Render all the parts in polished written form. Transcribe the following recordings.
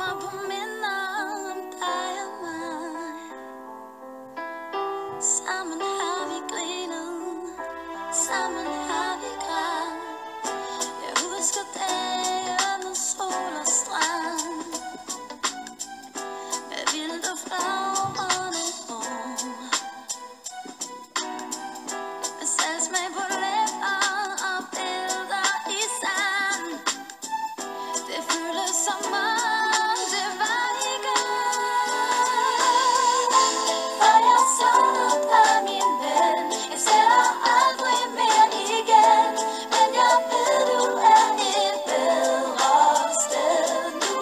mig på minder om dig og mig. Sammen har vi grinet, sammen har vi grædt. Jeg husker dage med sol og strand, med vilde flagrende hår, med saltsmag på læber og billeder i sand. Det føles som om det var i går. For jeg savner dig, min ven. Jeg ser dig aldrig mere igen, men jeg ved, du er et bedre sted nu.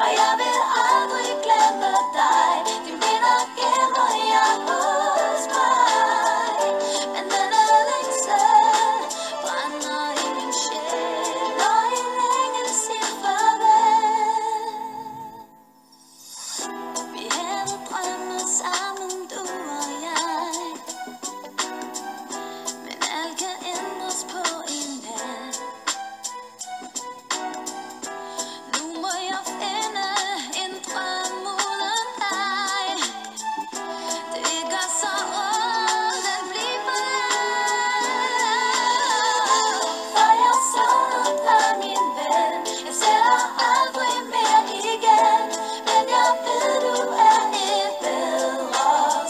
Og jeg vil aldrig glemme dig. De minder gemmer jeg hos mig, men denne længsel brænder i min sjæl, når en engel siger farvel. Vi havde drømme sammen, du og jeg, men alt kan ændres på en nat. Nu må jeg finde en drøm uden dig. Det gør så ondt at blive forladt. For jeg savner dig, min ven. Jeg ser dig aldrig mere igen, men jeg ved, du er et bedre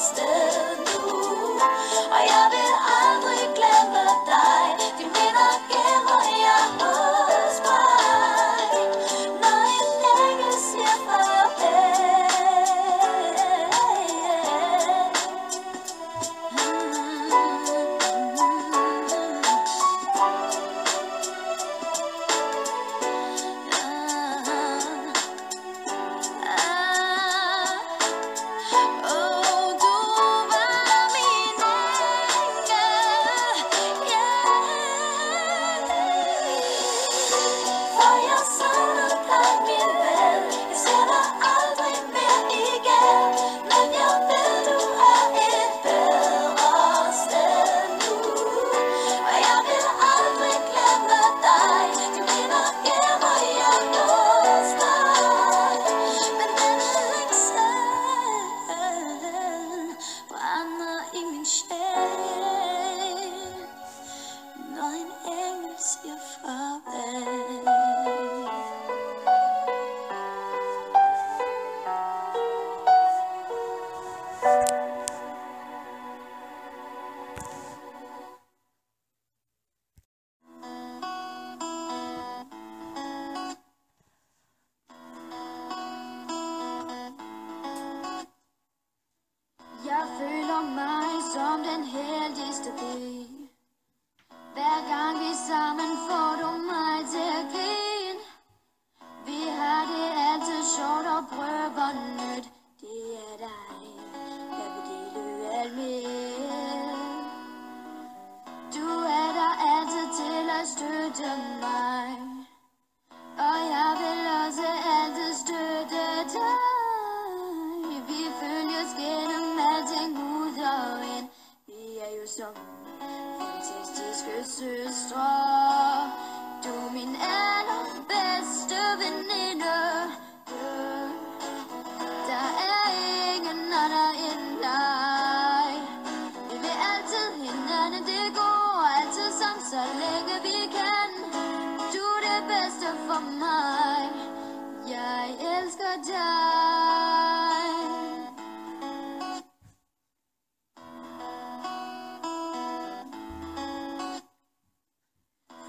sted nu. Og jeg vil aldrig glemme dig. De minder gemmer jeg hos mig, når en engel siger farvel. Du var min engel, for jeg savner dig, min ven. Jeg ser dig aldrig mere igen, men jeg ved, du er et bedre sted nu. Og jeg vil aldrig glemme dig. De minder gemmer jeg hos mig, men denne længsel brænder i min sjæl, når en engel siger farvel. Jeg føler mig som den heldigste pige. Hver gang vi er sammen, får du mig til at grine. Vi har det altid sjovt og prøver nyt. Det er dig, jeg vil dele alt med. Du er der altid til at støtte mig, og jeg vil også altid støtte dig. Vi følges gennem alting ud og ind. Vi er jo som fantastiske søstre. Du er min allerbedste veninde. Der er ingen andre end dig. Vi vil altid hinanden, det går altid sammen, så længe vi kan. Du er det bedste for mig. Jeg elsker dig.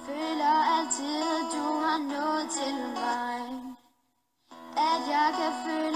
Føler altid, du har noget til mig, at jeg kan føle